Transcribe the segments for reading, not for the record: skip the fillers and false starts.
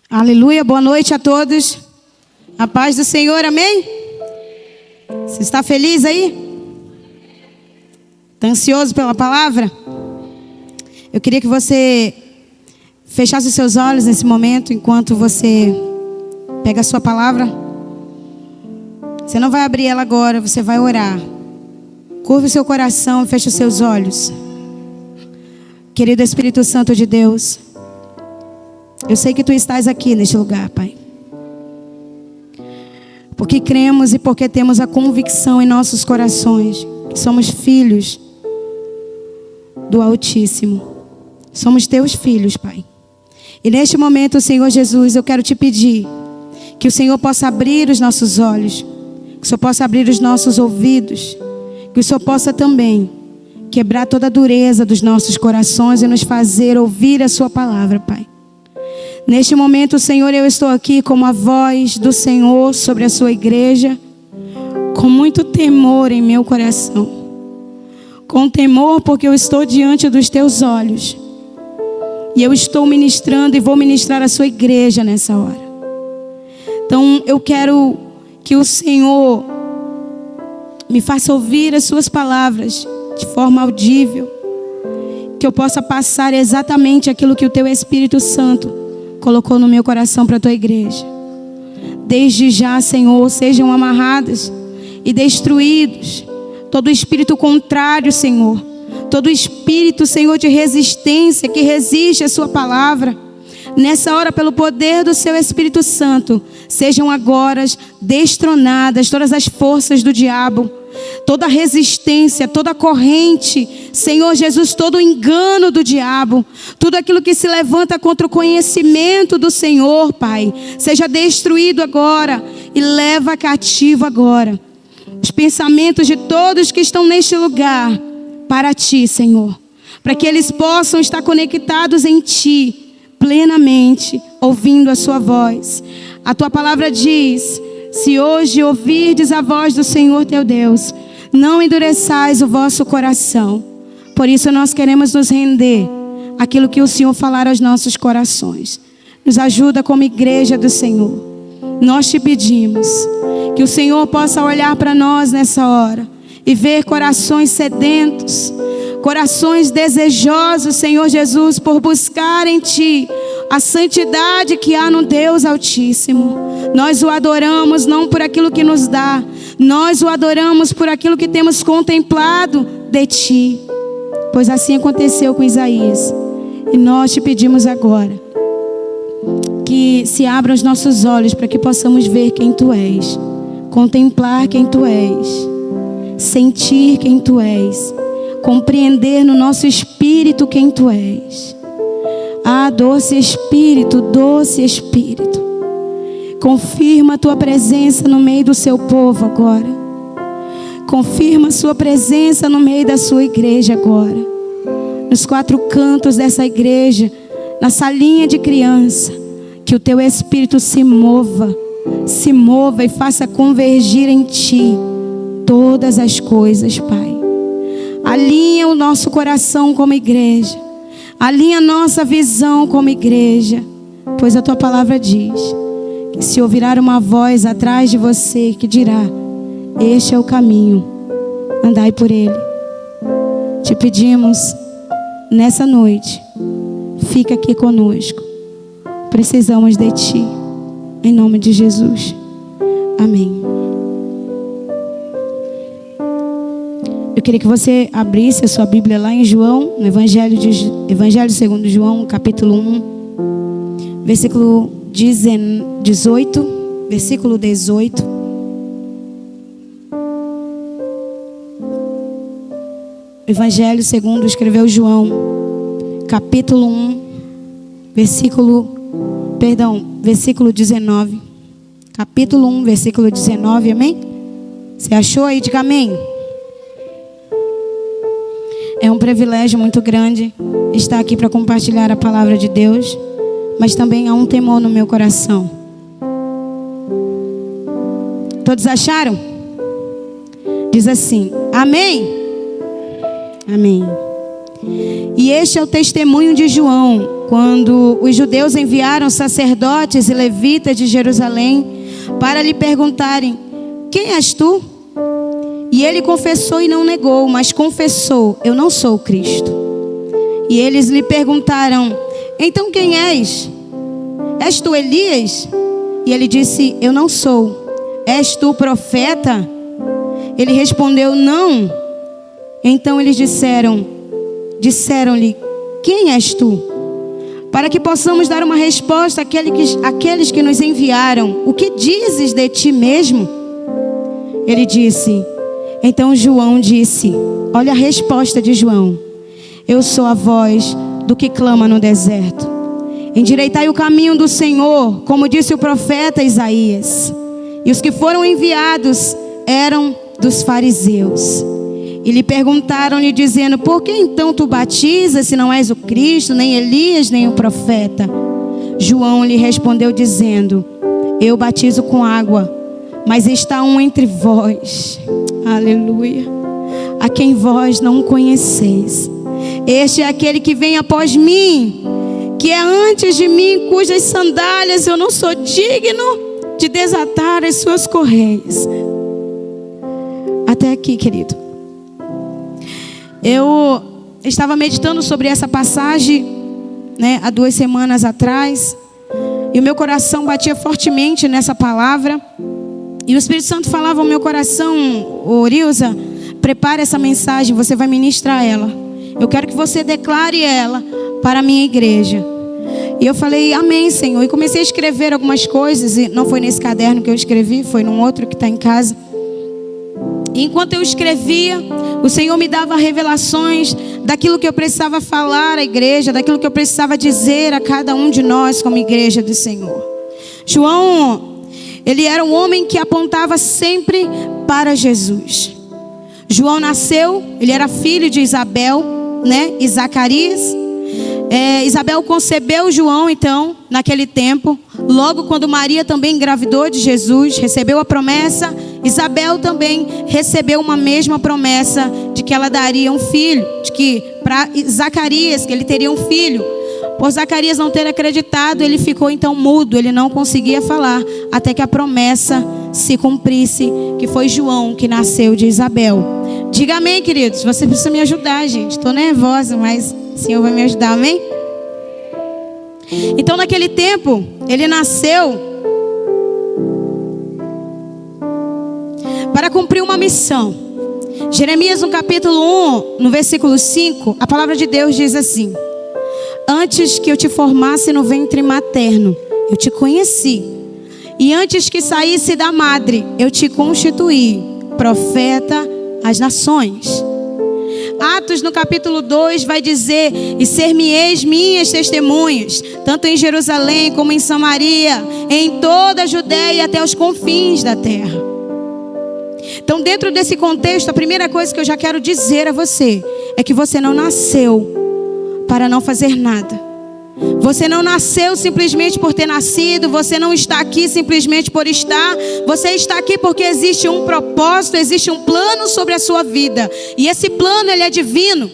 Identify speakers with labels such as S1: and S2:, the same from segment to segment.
S1: Aleluia, boa noite a todos. A paz do Senhor, amém? Você está feliz aí? Está ansioso pela palavra? Eu queria que você fechasse os seus olhos nesse momento, enquanto você pega a sua palavra. Você não vai abrir ela agora, você vai orar. Curva o seu coração e feche os seus olhos. Querido Espírito Santo de Deus, eu sei que Tu estás aqui neste lugar, Pai. Porque cremos e porque temos a convicção em nossos corações que somos filhos do Altíssimo. Somos Teus filhos, Pai. E neste momento, Senhor Jesus, eu quero Te pedir que o Senhor possa abrir os nossos olhos, que o Senhor possa abrir os nossos ouvidos, que o Senhor possa também quebrar toda a dureza dos nossos corações e nos fazer ouvir a Sua palavra, Pai. Neste momento, Senhor, eu estou aqui como a voz do Senhor sobre a Sua igreja, com muito temor em meu coração. Com temor porque eu estou diante dos Teus olhos. E eu estou ministrando e vou ministrar a Sua igreja nessa hora. Então eu quero que o Senhor me faça ouvir as Suas palavras de forma audível. Que eu possa passar exatamente aquilo que o Teu Espírito Santo colocou no meu coração para a Tua igreja. Desde já, Senhor, sejam amarrados e destruídos todo espírito contrário, Senhor. Todo espírito, Senhor, de resistência que resiste à Sua palavra. Nessa hora, pelo poder do Seu Espírito Santo, sejam agora destronadas todas as forças do diabo, toda resistência, toda corrente, Senhor Jesus, todo engano do diabo, tudo aquilo que se levanta contra o conhecimento do Senhor, Pai, seja destruído agora e leva cativo agora os pensamentos de todos que estão neste lugar para Ti, Senhor, para que eles possam estar conectados em Ti plenamente, ouvindo a Sua voz. A Tua palavra diz: se hoje ouvirdes a voz do Senhor teu Deus, não endureçais o vosso coração. Por isso nós queremos nos render àquilo que o Senhor falar aos nossos corações. Nos ajuda como igreja do Senhor. Nós Te pedimos que o Senhor possa olhar para nós nessa hora e ver corações sedentos, corações desejosos, Senhor Jesus, por buscar em Ti a santidade que há no Deus Altíssimo. Nós o adoramos não por aquilo que nos dá, nós o adoramos por aquilo que temos contemplado de Ti. Pois assim aconteceu com Isaías. E nós Te pedimos agora que se abram os nossos olhos para que possamos ver quem Tu és, contemplar quem Tu és, sentir quem Tu és, compreender no nosso espírito quem Tu és. Ah, doce Espírito, confirma a Tua presença no meio do Seu povo agora. Confirma a Sua presença no meio da Sua igreja agora. Nos quatro cantos dessa igreja, na salinha de criança, que o Teu Espírito se mova e faça convergir em Ti todas as coisas, Pai. Alinha o nosso coração como igreja. Alinha a nossa visão como igreja. Pois a Tua palavra diz que se ouvirá uma voz atrás de você que dirá: este é o caminho, andai por ele. Te pedimos nessa noite, fica aqui conosco. Precisamos de Ti. Em nome de Jesus. Amém. Eu queria que você abrisse a sua Bíblia lá em João, no Evangelho segundo João, capítulo 1, versículo 18, versículo 18. Evangelho segundo escreveu João, capítulo 1, versículo 19. Capítulo 1, versículo 19, amém? Você achou aí? Diga amém. É um privilégio muito grande estar aqui para compartilhar a palavra de Deus, mas também há um temor no meu coração. Todos acharam? Diz assim: amém? Amém. E este é o testemunho de João, quando os judeus enviaram sacerdotes e levitas de Jerusalém para lhe perguntarem: quem és tu? E ele confessou e não negou, mas confessou: eu não sou o Cristo. E eles lhe perguntaram: então quem és? És tu Elias? E ele disse: eu não sou. És tu profeta? Ele respondeu: não. Então eles disseram-lhe: quem és tu? Para que possamos dar uma resposta àqueles que nos enviaram. O que dizes de ti mesmo? Ele disse. Então João disse, olha a resposta de João: eu sou a voz do que clama no deserto. Endireitai o caminho do Senhor, como disse o profeta Isaías. E os que foram enviados eram dos fariseus. E lhe perguntaram-lhe dizendo: por que então tu batizas, se não és o Cristo, nem Elias, nem o profeta? João lhe respondeu dizendo: eu batizo com água, mas está um entre vós, aleluia, a quem vós não conheceis. Este é aquele que vem após mim, que é antes de mim, cujas sandálias eu não sou digno de desatar as suas correias. Até aqui, querido. Eu estava meditando sobre essa passagem, né, há 2 semanas atrás, e o meu coração batia fortemente nessa palavra. E o Espírito Santo falava ao meu coração: Orilza, prepare essa mensagem, você vai ministrar ela. Eu quero que você declare ela para a minha igreja. E eu falei: amém, Senhor. E comecei a escrever algumas coisas. E não foi nesse caderno que eu escrevi, foi num outro que está em casa. E enquanto eu escrevia, o Senhor me dava revelações daquilo que eu precisava falar à igreja, daquilo que eu precisava dizer a cada um de nós como igreja do Senhor. João, ele era um homem que apontava sempre para Jesus. João nasceu, ele era filho de Isabel, né, e Zacarias. Isabel concebeu João, então, naquele tempo. Logo quando Maria também engravidou de Jesus, recebeu a promessa, Isabel também recebeu uma mesma promessa de que ela daria um filho, de que para Zacarias, que ele teria um filho. Por Zacarias não ter acreditado, ele ficou então mudo, ele não conseguia falar, até que a promessa se cumprisse, que foi João que nasceu de Isabel. Diga amém, queridos. Você precisa me ajudar, gente. Estou nervosa, mas o Senhor vai me ajudar, amém? Então naquele tempo, ele nasceu para cumprir uma missão. Jeremias no capítulo 1, no versículo 5, a palavra de Deus diz assim: antes que eu te formasse no ventre materno, eu te conheci. E antes que saísse da madre, eu te constituí profeta às nações. Atos no capítulo 2 vai dizer: e ser-me-eis minhas testemunhas, tanto em Jerusalém como em Samaria, em toda a Judéia até os confins da terra. Então, dentro desse contexto, a primeira coisa que eu já quero dizer a você é que você não nasceu para não fazer nada. Você não nasceu simplesmente por ter nascido. Você não está aqui simplesmente por estar. Você está aqui porque existe um propósito, existe um plano sobre a sua vida. E esse plano, ele é divino.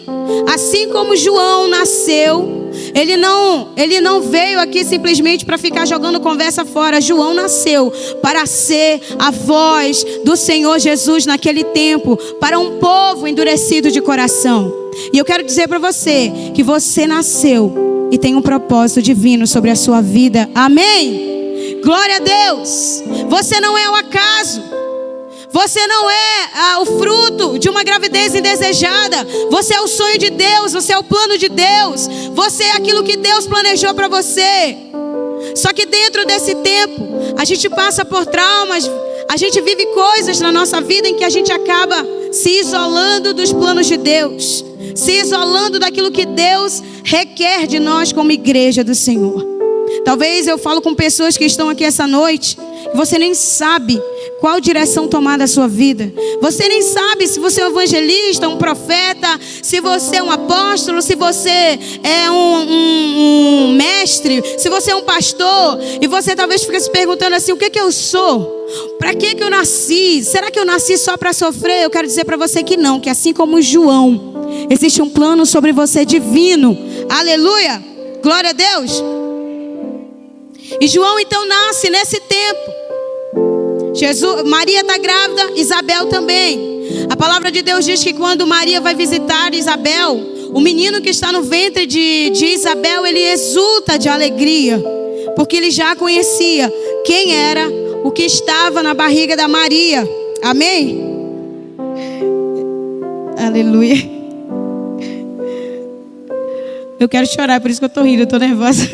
S1: Assim como João nasceu, ele não veio aqui simplesmente para ficar jogando conversa fora. João nasceu para ser a voz do Senhor Jesus naquele tempo, para um povo endurecido de coração. E eu quero dizer para você que você nasceu e tem um propósito divino sobre a sua vida. Amém? Glória a Deus. Você não é o acaso. Você não é o fruto de uma gravidez indesejada. Você é o sonho de Deus. Você é o plano de Deus. Você é aquilo que Deus planejou para você. Só que dentro desse tempo, a gente passa por traumas. A gente vive coisas na nossa vida em que a gente acaba se isolando dos planos de Deus, se isolando daquilo que Deus requer de nós como igreja do Senhor. Talvez eu falo com pessoas que estão aqui essa noite, você nem sabe qual direção tomar da sua vida. Você nem sabe se você é um evangelista, um profeta, se você é um apóstolo, se você é um mestre, se você é um pastor. E você talvez fique se perguntando assim: o que eu sou? Para que eu nasci? Será que eu nasci só para sofrer? Eu quero dizer para você que não, que assim como João, existe um plano sobre você divino. Aleluia! Glória a Deus. E João então nasce nesse tempo. Maria está grávida, Isabel também. A palavra de Deus diz que quando Maria vai visitar Isabel, o menino que está no ventre de Isabel, ele exulta de alegria, porque ele já conhecia quem era o que estava na barriga da Maria. Amém? Aleluia. Eu quero chorar, por isso que eu estou rindo, eu estou nervosa.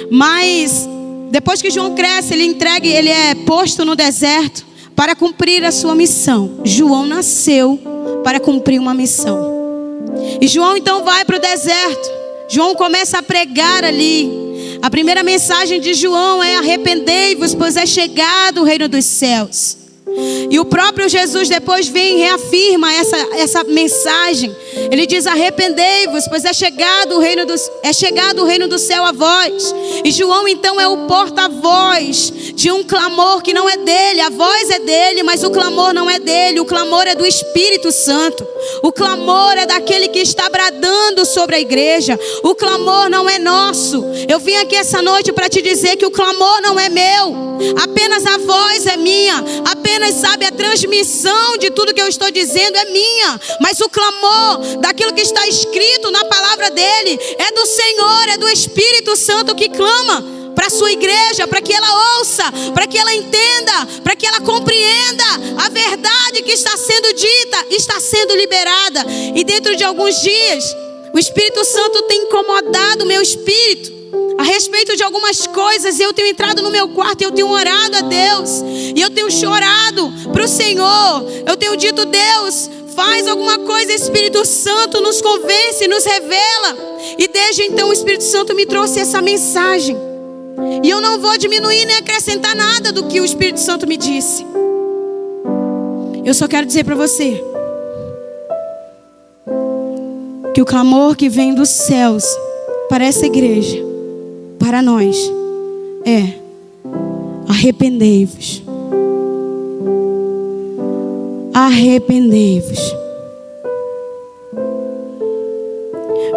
S1: Mas depois que João cresce, ele é posto no deserto para cumprir a sua missão. João nasceu para cumprir uma missão. E João então vai para o deserto. João começa a pregar ali. A primeira mensagem de João é: arrependei-vos, pois é chegado o reino dos céus. E o próprio Jesus depois vem e reafirma essa mensagem. Ele diz: arrependei-vos, pois é chegado o reino do céu a vós. E João então é o porta-voz de um clamor que não é dele. A voz é dele, mas o clamor não é dele. O clamor é do Espírito Santo. O clamor é daquele que está bradando sobre a igreja. O clamor não é nosso. Eu vim aqui essa noite para te dizer que o clamor não é meu. Apenas a voz é minha. Apenas, sabe, a transmissão de tudo que eu estou dizendo é minha. Mas o clamor daquilo que está escrito na palavra dele é do Senhor, é do Espírito Santo que clama para a sua igreja, para que ela ouça, para que ela entenda, para que ela compreenda a verdade que está sendo dita, está sendo liberada. E dentro de alguns dias, o Espírito Santo tem incomodado o meu espírito a respeito de algumas coisas. E eu tenho entrado no meu quarto e eu tenho orado a Deus, e eu tenho chorado para o Senhor. Eu tenho dito: Deus, faz alguma coisa. Espírito Santo nos convence, nos revela. E desde então o Espírito Santo me trouxe essa mensagem. E eu não vou diminuir nem acrescentar nada do que o Espírito Santo me disse. Eu só quero dizer para você que o clamor que vem dos céus para essa igreja, para nós, é: arrependei-vos. Arrependei-vos.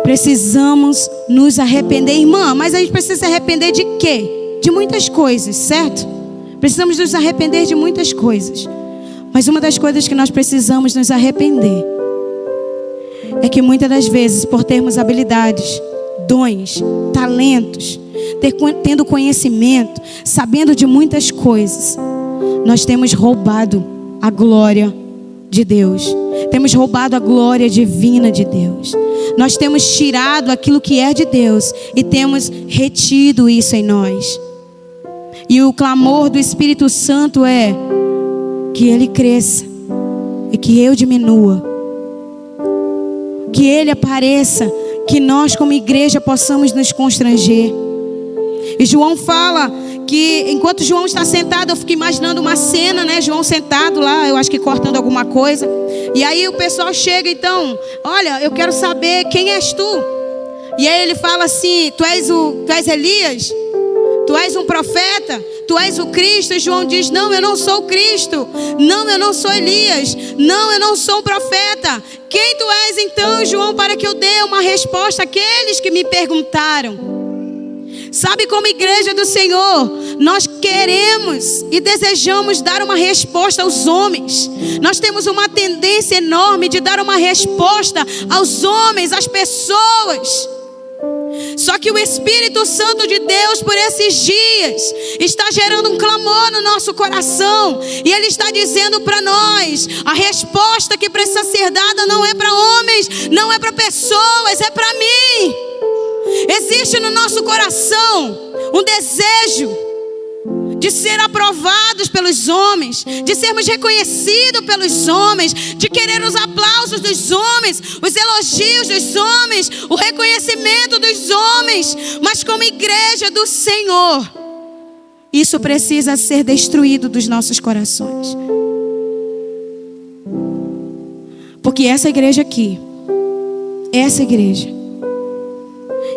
S1: Precisamos nos arrepender, irmã. Mas a gente precisa se arrepender de quê? De muitas coisas, certo? Precisamos nos arrepender de muitas coisas. Mas uma das coisas que nós precisamos nos arrepender é que muitas das vezes, por termos habilidades, dons, talentos, tendo conhecimento, sabendo de muitas coisas, nós temos roubado a glória de Deus. Temos roubado a glória divina de Deus. Nós temos tirado aquilo que é de Deus e temos retido isso em nós. E o clamor do Espírito Santo é que Ele cresça e que eu diminua. Que Ele apareça, que nós como igreja possamos nos constranger. E João fala que enquanto João está sentado, eu fico imaginando uma cena, né? João sentado lá, eu acho que cortando alguma coisa. E aí o pessoal chega, então: olha, eu quero saber quem és tu. E aí ele fala assim: tu és Elias? Tu és um profeta? Tu és o Cristo? E João diz: não, eu não sou o Cristo. Não, eu não sou Elias. Não, eu não sou um profeta. Quem tu és então, João, para que eu dê uma resposta àqueles que me perguntaram? Sabe, como igreja do Senhor, nós queremos e desejamos dar uma resposta aos homens. Nós temos uma tendência enorme de dar uma resposta aos homens, às pessoas. Só que o Espírito Santo de Deus, por esses dias, está gerando um clamor no nosso coração. E Ele está dizendo para nós: a resposta que precisa ser dada não é para homens, não é para pessoas, é para mim. Existe no nosso coração um desejo de ser aprovados pelos homens, de sermos reconhecidos pelos homens, de querer os aplausos dos homens, os elogios dos homens, o reconhecimento dos homens. Mas como igreja do Senhor, isso precisa ser destruído dos nossos corações. Porque essa igreja aqui, essa igreja,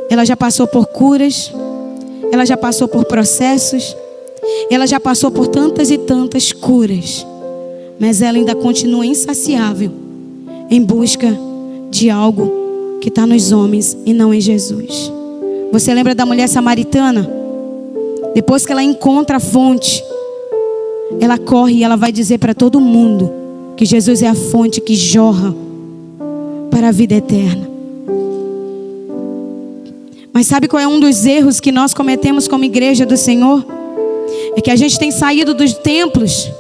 S1: ela já passou por curas, ela já passou por processos, ela já passou por tantas e tantas curas, mas ela ainda continua insaciável em busca de algo que está nos homens e não em Jesus. Você lembra da mulher samaritana? Depois que ela encontra a fonte, ela corre e ela vai dizer para todo mundo que Jesus é a fonte que jorra para a vida eterna. Mas sabe qual é um dos erros que nós cometemos como igreja do Senhor? É que a gente tem saído dos templos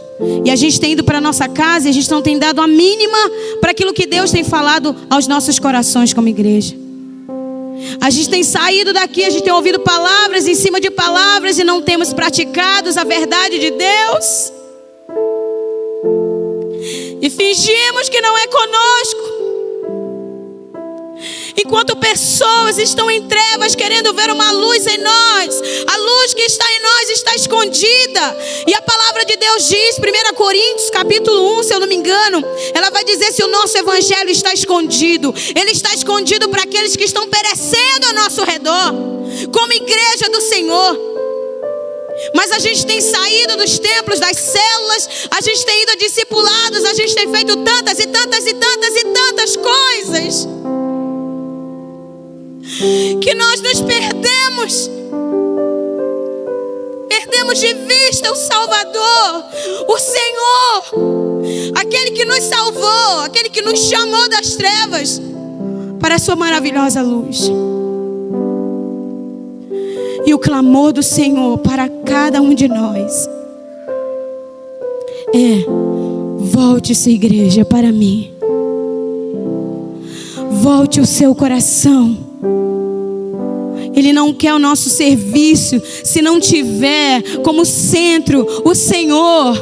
S1: e a gente tem ido para a nossa casa e a gente não tem dado a mínima para aquilo que Deus tem falado aos nossos corações como igreja. A gente tem saído daqui, a gente tem ouvido palavras em cima de palavras e não temos praticado a verdade de Deus. E fingimos que não é conosco. Enquanto pessoas estão em trevas querendo ver uma luz em nós, a luz que está em nós está escondida. E a palavra de Deus diz, 1 Coríntios capítulo 1, se eu não me engano, ela vai dizer se o nosso evangelho está escondido. Ele está escondido para aqueles que estão perecendo ao nosso redor, como igreja do Senhor. Mas a gente tem saído dos templos, das células, a gente tem ido a discipulados, a gente tem feito tantas e tantas e tantas e tantas coisas que nós nos perdemos. Perdemos de vista o Salvador, o Senhor, aquele que nos salvou, aquele que nos chamou das trevas para a sua maravilhosa luz. E o clamor do Senhor para cada um de nós é: volte-se, igreja, para mim. Volte o seu coração. Ele não quer o nosso serviço se não tiver como centro o Senhor.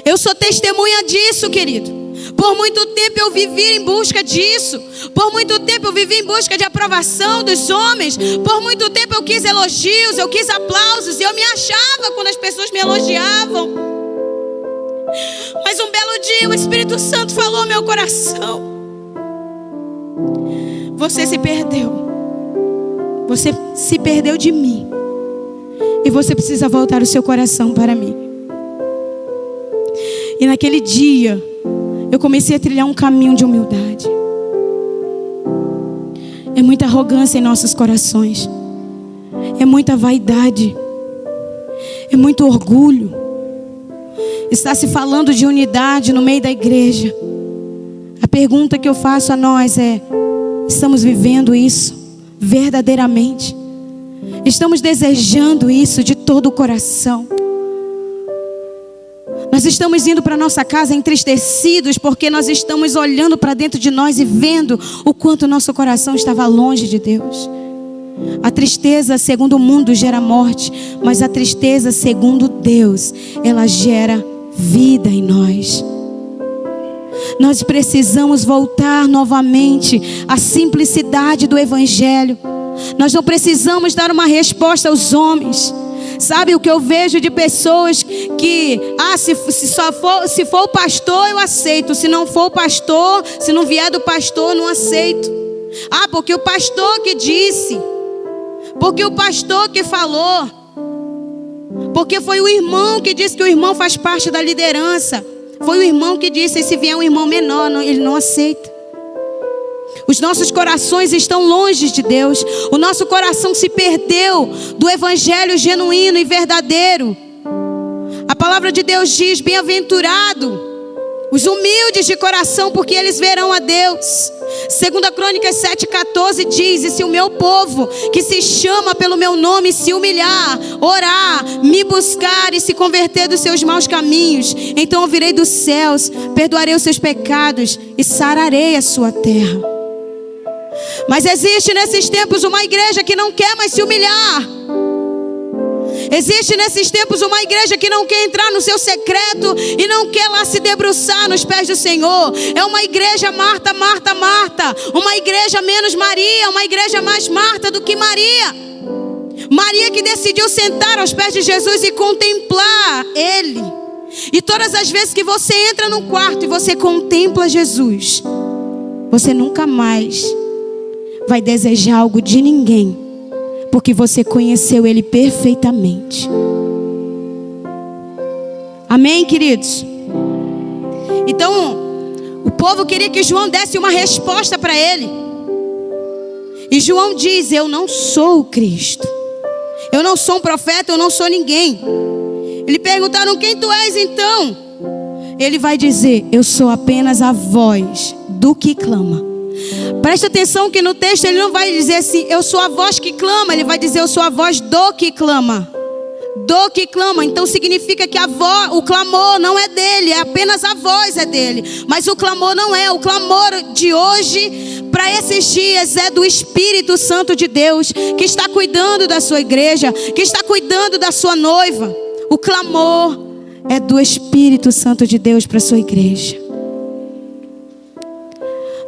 S1: Eu sou testemunha disso, querido. Por muito tempo eu vivi em busca disso. Por muito tempo eu vivi em busca de aprovação dos homens. Por muito tempo eu quis elogios, eu quis aplausos. E eu me achava quando as pessoas me elogiavam. Mas um belo dia o Espírito Santo falou ao meu coração: você se perdeu. Você se perdeu de mim. E você precisa voltar o seu coração para mim. E naquele dia eu comecei a trilhar um caminho de humildade. É muita arrogância em nossos corações. É muita vaidade. É muito orgulho. Está se falando de unidade no meio da igreja. A pergunta que eu faço a nós é: estamos vivendo isso verdadeiramente? Estamos desejando isso de todo o coração? Nós estamos indo para nossa casa entristecidos porque nós estamos olhando para dentro de nós e vendo o quanto nosso coração estava longe de Deus. A tristeza segundo o mundo gera morte, mas a tristeza segundo Deus, ela gera vida em nós. Nós precisamos voltar novamente à simplicidade do Evangelho. Nós não precisamos dar uma resposta aos homens. Sabe o que eu vejo de pessoas que se for o pastor eu aceito, se não for o pastor, se não vier do pastor não aceito. Porque o pastor que disse, porque o pastor que falou, porque foi o irmão que disse que o irmão faz parte da liderança. Foi o irmão que disse, e se vier um irmão menor, ele não aceita. Os nossos corações estão longe de Deus. O nosso coração se perdeu do evangelho genuíno e verdadeiro. A palavra de Deus diz: bem-aventurado os humildes de coração, porque eles verão a Deus. 2 Crônicas 7,14 diz: e se o meu povo, que se chama pelo meu nome, se humilhar, orar, me buscar e se converter dos seus maus caminhos, então eu virei dos céus, perdoarei os seus pecados e sararei a sua terra. Mas existe nesses tempos uma igreja que não quer mais se humilhar. Existe nesses tempos uma igreja que não quer entrar no seu secreto e não quer lá se debruçar nos pés do Senhor. É uma igreja Marta, Marta, Marta. Uma igreja menos Maria, uma igreja mais Marta do que Maria. Maria que decidiu sentar aos pés de Jesus e contemplar Ele. E todas as vezes que você entra num quarto e você contempla Jesus, você nunca mais vai desejar algo de ninguém, porque você conheceu Ele perfeitamente. Amém, queridos? Então, o povo queria que João desse uma resposta para ele. E João diz: eu não sou o Cristo. Eu não sou um profeta, eu não sou ninguém. Ele perguntaram: quem tu és então? Ele vai dizer: eu sou apenas a voz do que clama. Presta atenção que no texto ele não vai dizer assim: eu sou a voz que clama. Ele vai dizer: eu sou a voz do que clama. Do que clama. Então significa que o clamor não é dele, é apenas a voz é dele. Mas o clamor não é. O clamor de hoje, para esses dias, é do Espírito Santo de Deus, que está cuidando da sua igreja, que está cuidando da sua noiva. O clamor é do Espírito Santo de Deus para a sua igreja.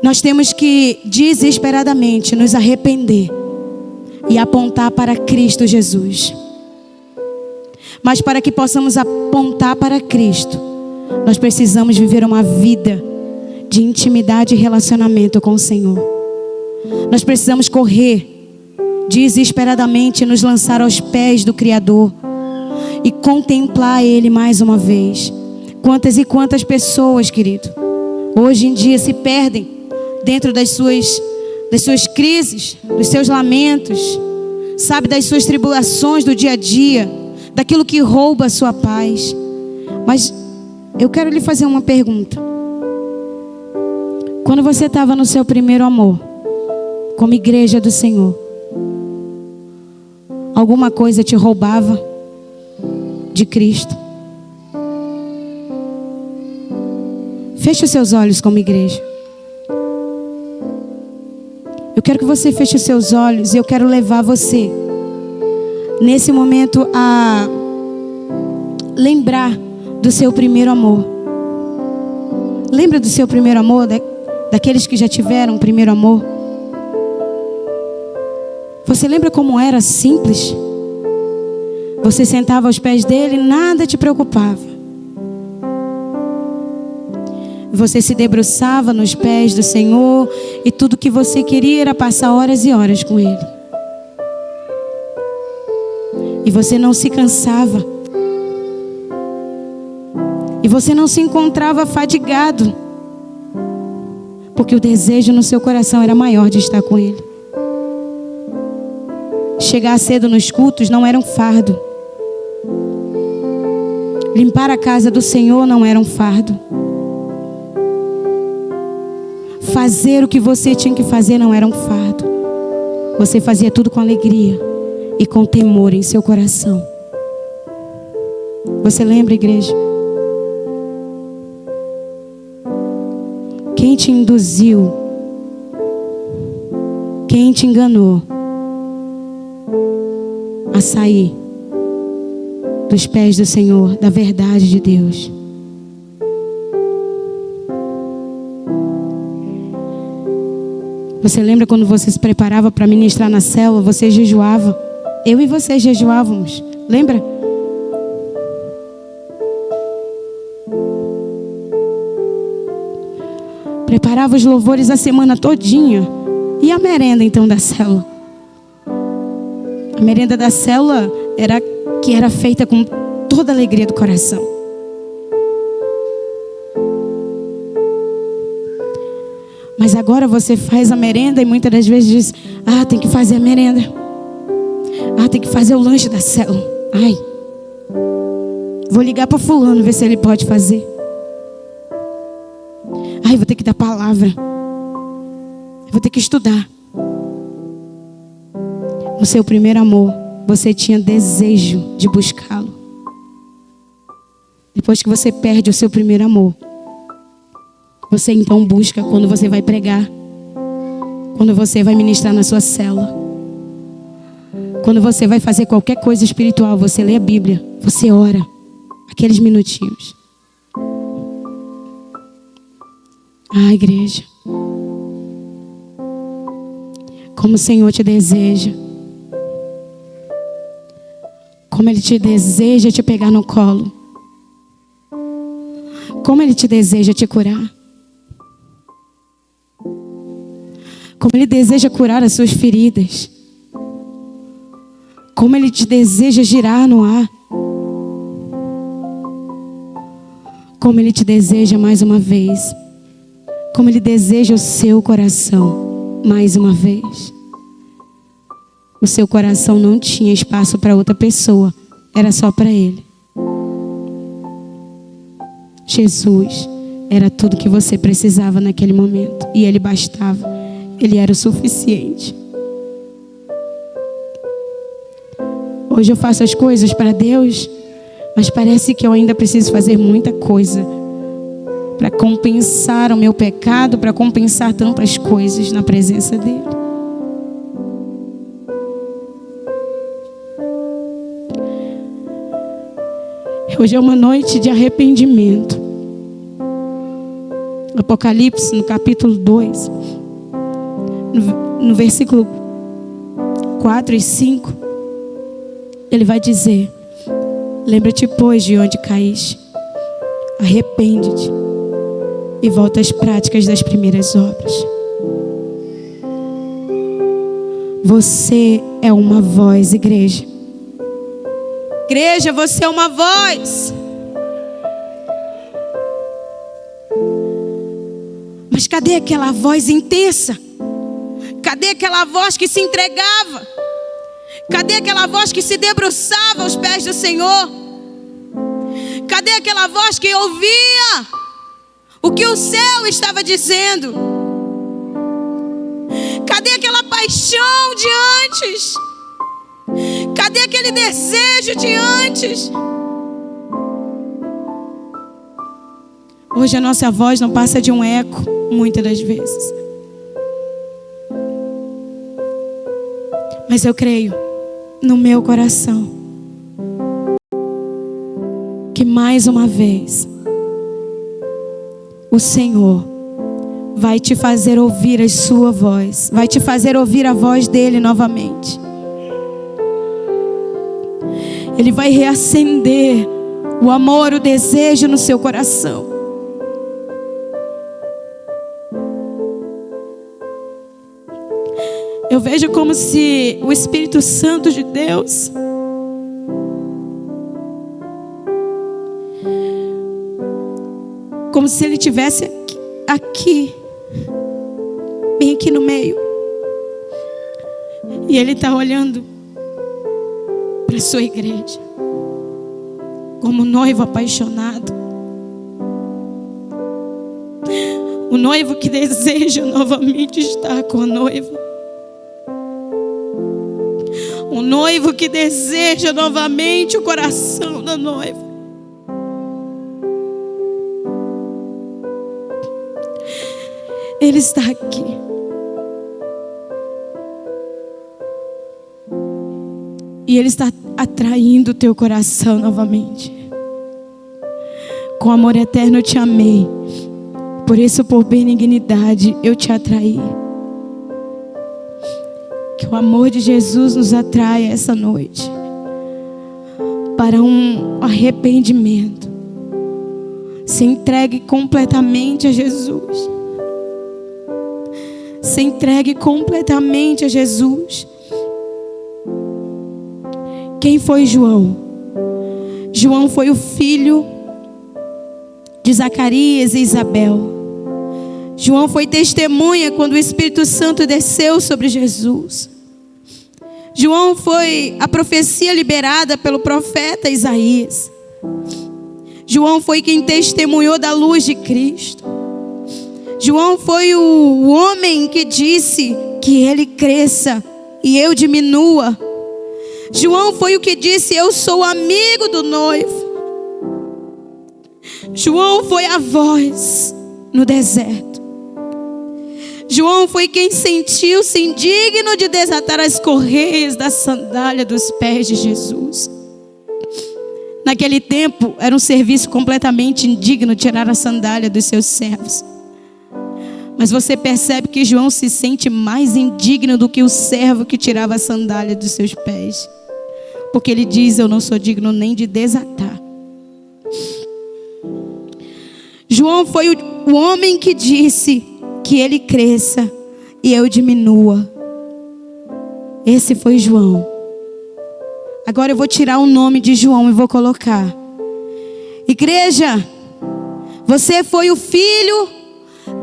S1: Nós temos que desesperadamente nos arrepender e apontar para Cristo Jesus. Mas para que possamos apontar para Cristo, nós precisamos viver uma vida de intimidade e relacionamento com o Senhor. Nós precisamos correr desesperadamente, nos lançar aos pés do Criador e contemplar Ele mais uma vez. Quantas e quantas pessoas, querido, hoje em dia se perdem dentro das suas crises, dos seus lamentos, sabe, das suas tribulações do dia a dia, daquilo que rouba a sua paz. Mas eu quero lhe fazer uma pergunta. Quando você estava no seu primeiro amor, como igreja do Senhor, alguma coisa te roubava de Cristo? Feche os seus olhos como igreja. Eu quero que você feche os seus olhos e eu quero levar você nesse momento a lembrar do seu primeiro amor. Lembra do seu primeiro amor, daqueles que já tiveram o primeiro amor? Você lembra como era simples? Você sentava aos pés dele, nada te preocupava. Você se debruçava nos pés do Senhor e tudo que você queria era passar horas e horas com Ele. E você não se cansava. E você não se encontrava fadigado. Porque o desejo no seu coração era maior de estar com Ele. Chegar cedo nos cultos não era um fardo. Limpar a casa do Senhor não era um fardo. Fazer o que você tinha que fazer não era um fardo. Você fazia tudo com alegria e com temor em seu coração. Você lembra, igreja? Quem te induziu? Quem te enganou a sair dos pés do Senhor, da verdade de Deus? Você lembra quando você se preparava para ministrar na célula, você jejuava? Eu e você jejuávamos, lembra? Preparava os louvores a semana todinha. E a merenda então da célula? A merenda da célula era feita com toda a alegria do coração. Mas agora você faz a merenda e muitas das vezes diz: tem que fazer a merenda. Tem que fazer o lanche da célula. Vou ligar para fulano, ver se ele pode fazer. Vou ter que dar palavra. Vou ter que estudar. No seu primeiro amor, você tinha desejo de buscá-lo. Depois que você perde o seu primeiro amor, você então busca quando você vai pregar, quando você vai ministrar na sua célula, quando você vai fazer qualquer coisa espiritual, você lê a Bíblia, você ora, aqueles minutinhos. Igreja, como o Senhor te deseja, como Ele te deseja te pegar no colo, como Ele te deseja te curar, como Ele deseja curar as suas feridas, como Ele te deseja girar no ar, como Ele te deseja mais uma vez, como Ele deseja o seu coração mais uma vez. o seu coração não tinha espaço para outra pessoa, era só para Ele. Jesus era tudo que você precisava naquele momento, e Ele bastava, Ele era o suficiente. Hoje eu faço as coisas para Deus, mas parece que eu ainda preciso fazer muita coisa para compensar o meu pecado, para compensar tantas coisas na presença dEle. Hoje é uma noite de arrependimento. Apocalipse, no capítulo 2, no versículo 4 e 5, ele vai dizer: lembra-te, pois, de onde caíste, arrepende-te e volta às práticas das primeiras obras. Você é uma voz, igreja. Igreja, você é uma voz. Mas cadê aquela voz intensa? Cadê aquela voz que se entregava? Cadê aquela voz que se debruçava aos pés do Senhor? Cadê aquela voz que ouvia o que o céu estava dizendo? Cadê aquela paixão de antes? Cadê aquele desejo de antes? Hoje a nossa voz não passa de um eco, muitas das vezes. Mas eu creio no meu coração que mais uma vez o Senhor vai te fazer ouvir a sua voz, vai te fazer ouvir a voz dele novamente. Ele vai reacender o amor, o desejo no seu coração. Eu vejo como se o Espírito Santo de Deus como se ele estivesse aqui, bem aqui no meio, e ele está olhando para a sua igreja como noivo apaixonado, o noivo que deseja novamente estar com a noiva, o noivo que deseja novamente o coração da noiva. Ele está aqui. E Ele está atraindo o teu coração novamente. Com amor eterno eu te amei, por isso por benignidade eu te atraí. Que o amor de Jesus nos atraia essa noite para um arrependimento. Se entregue completamente a Jesus. Se entregue completamente a Jesus. Quem foi João? João foi o filho de Zacarias e Isabel. João foi testemunha quando o Espírito Santo desceu sobre Jesus. João foi a profecia liberada pelo profeta Isaías. João foi quem testemunhou da luz de Cristo. João foi o homem que disse que ele cresça e eu diminua. João foi o que disse: eu sou amigo do noivo. João foi a voz no deserto. João foi quem sentiu-se indigno de desatar as correias da sandália dos pés de Jesus. Naquele tempo era um serviço completamente indigno tirar a sandália dos seus servos. Mas você percebe que João se sente mais indigno do que o servo que tirava a sandália dos seus pés. Porque ele diz: eu não sou digno nem de desatar. João foi o homem que disse que ele cresça e eu diminua. Esse foi João. Agora eu vou tirar o nome de João e vou colocar: igreja, você foi o filho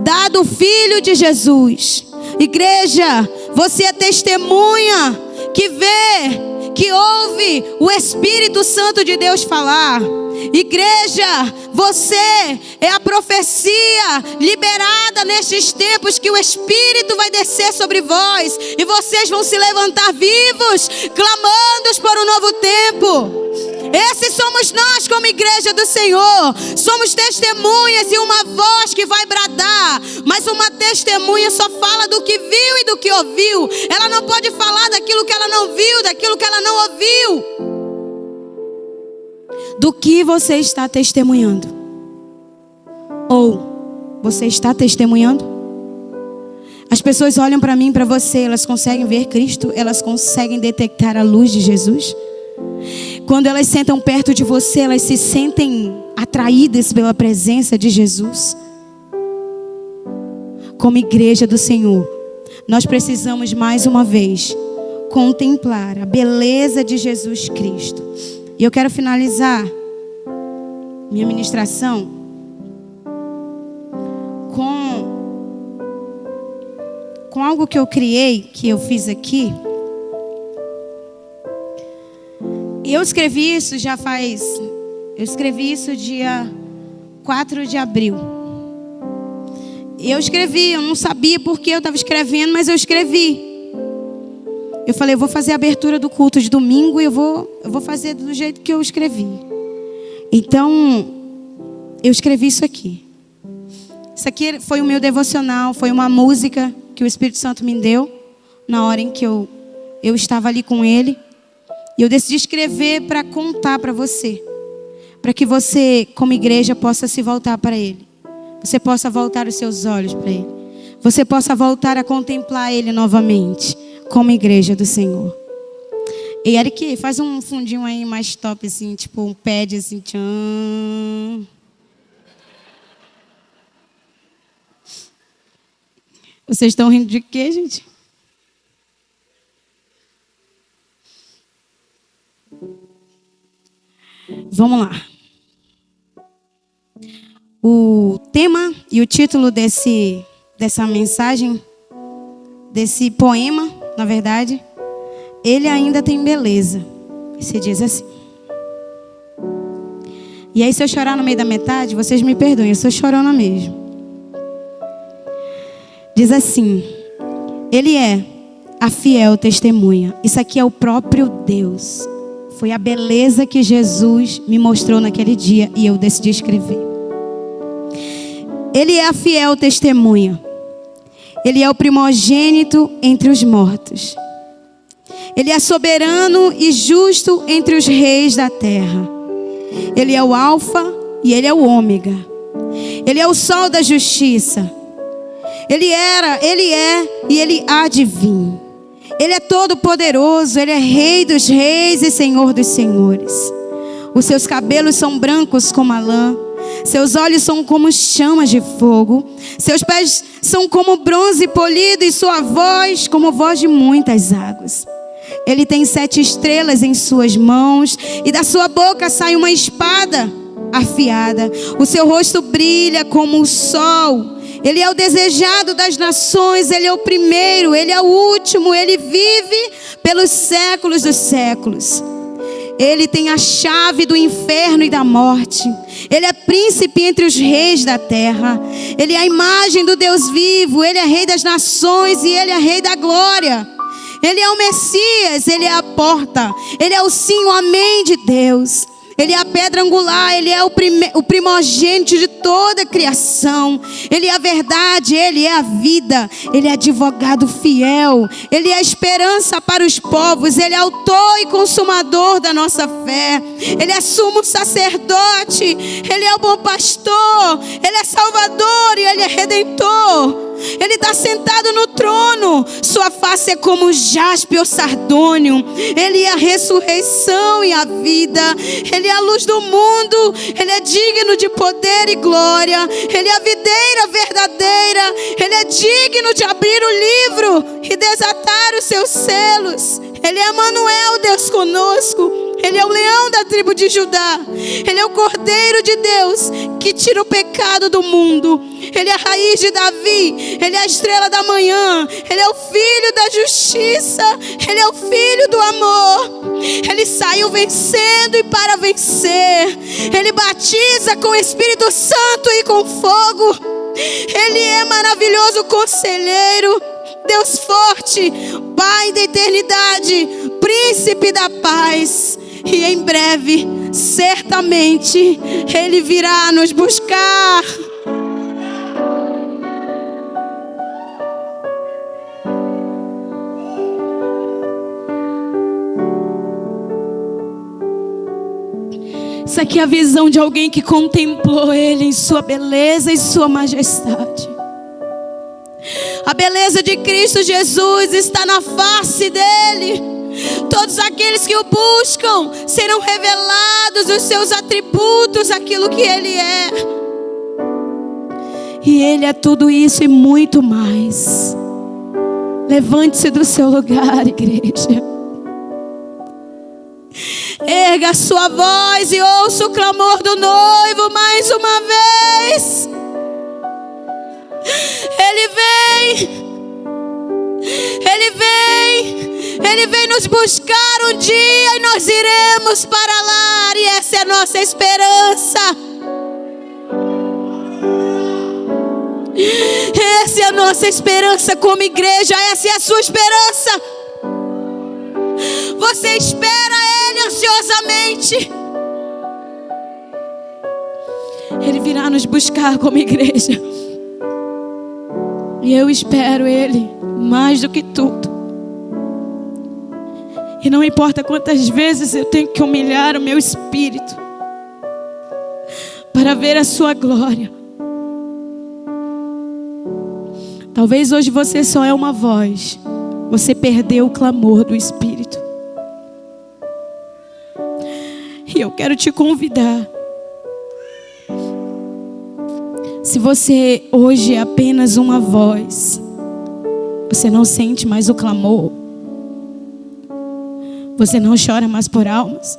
S1: dado filho de Jesus. Igreja, você é testemunha que vê, que ouve o Espírito Santo de Deus falar. Igreja, você é a profecia liberada nestes tempos, que o Espírito vai descer sobre vós e vocês vão se levantar vivos, clamando por um novo tempo. Esses somos nós como igreja do Senhor. Somos testemunhas e uma voz que vai bradar. Mas uma testemunha só fala do que viu e do que ouviu. Ela não pode falar daquilo que ela não viu, daquilo que ela não ouviu. Do que você está testemunhando? Ou você está testemunhando? As pessoas olham para mim, para você, elas conseguem ver Cristo? Elas conseguem detectar a luz de Jesus? Quando elas sentam perto de você, elas se sentem atraídas pela presença de Jesus? Como igreja do Senhor, nós precisamos mais uma vez contemplar a beleza de Jesus Cristo. E eu quero finalizar minha ministração com algo que eu criei, que eu fiz aqui. E eu escrevi isso dia 4 de abril. Eu não sabia por que eu estava escrevendo, mas eu escrevi. Eu falei, eu vou fazer a abertura do culto de domingo e eu vou fazer do jeito que eu escrevi. Então, eu escrevi isso aqui. Isso aqui foi o meu devocional, foi uma música que o Espírito Santo me deu na hora em que eu estava ali com Ele. E eu decidi escrever para contar para você. Para que você, como igreja, possa se voltar para Ele. Você possa voltar os seus olhos para Ele. Você possa voltar a contemplar Ele novamente, como igreja do Senhor. E Eric, faz um fundinho aí mais top, assim, tipo um pad, assim, tchan. Vocês estão rindo de quê, gente? Vamos lá. O tema e o título dessa mensagem, desse poema, na verdade, ele ainda tem beleza. Se diz assim. E aí, se eu chorar no meio da metade, vocês me perdoem, eu sou chorona mesmo. Diz assim: Ele é a fiel testemunha. Isso aqui é o próprio Deus. Foi a beleza que Jesus me mostrou naquele dia e eu decidi escrever. Ele é a fiel testemunha. Ele é o primogênito entre os mortos. Ele é soberano e justo entre os reis da terra. Ele é o alfa e ele é o ômega. Ele é o sol da justiça. Ele era, ele é e ele há de vir. Ele é todo poderoso, ele é rei dos reis e senhor dos senhores. Os seus cabelos são brancos como a lã. Seus olhos são como chamas de fogo. Seus pés são como bronze polido e sua voz como voz de muitas águas. Ele tem 7 estrelas em suas mãos e da sua boca sai uma espada afiada. O seu rosto brilha como o sol. Ele é o desejado das nações, ele é o primeiro, ele é o último, ele vive pelos séculos dos séculos. Ele tem a chave do inferno e da morte. Ele é príncipe entre os reis da terra. Ele é a imagem do Deus vivo, ele é rei das nações e ele é rei da glória. Ele é o Messias, ele é a porta, ele é o sim, o amém de Deus. Ele é a pedra angular, ele é o primogênito de toda a criação. Ele é a verdade, ele é a vida. Ele é advogado fiel. Ele é a esperança para os povos. Ele é autor e consumador da nossa fé. Ele é sumo sacerdote. Ele é o bom pastor. Ele é salvador e ele é redentor. Ele está sentado no trono. Sua face é como jaspe ou sardônio. Ele é a ressurreição e a vida. Ele é a luz do mundo. Ele é digno de poder e glória. Ele é a videira verdadeira. Ele é digno de abrir o livro e desatar os seus selos. Ele é Emanuel, Deus conosco. Ele é o leão da tribo de Judá. Ele é o Cordeiro de Deus que tira o pecado do mundo. Ele é a raiz de Davi. Ele é a estrela da manhã. Ele é o filho da justiça. Ele é o filho do amor. Ele saiu vencendo e para vencer. Ele batiza com o Espírito Santo e com fogo. Ele é maravilhoso conselheiro, Deus forte, Pai da eternidade, Príncipe da paz. E em breve, certamente, Ele virá nos buscar. Isso aqui é a visão de alguém que contemplou Ele em sua beleza e sua majestade. A beleza de Cristo Jesus está na face dele. Todos aqueles que o buscam serão revelados os seus atributos, aquilo que Ele é. E Ele é tudo isso e muito mais. Levante-se do seu lugar, igreja. Erga a sua voz e ouça o clamor do noivo mais uma vez. Ele vem. Ele vem. Ele vem nos buscar um dia e nós iremos para lá. E essa é a nossa esperança. Essa é a nossa esperança como igreja. Essa é a sua esperança. Você espera Ele ansiosamente. Ele virá nos buscar como igreja. E eu espero Ele mais do que tudo. E não importa quantas vezes eu tenho que humilhar o meu espírito para ver a sua glória. Talvez hoje você só é uma voz. Você perdeu o clamor do Espírito. E eu quero te convidar. Se você hoje é apenas uma voz, você não sente mais o clamor, você não chora mais por almas,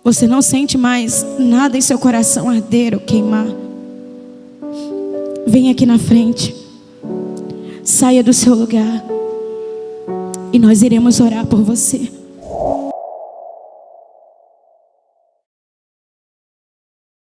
S1: você não sente mais nada em seu coração arder ou queimar, vem aqui na frente, saia do seu lugar e nós iremos orar por você.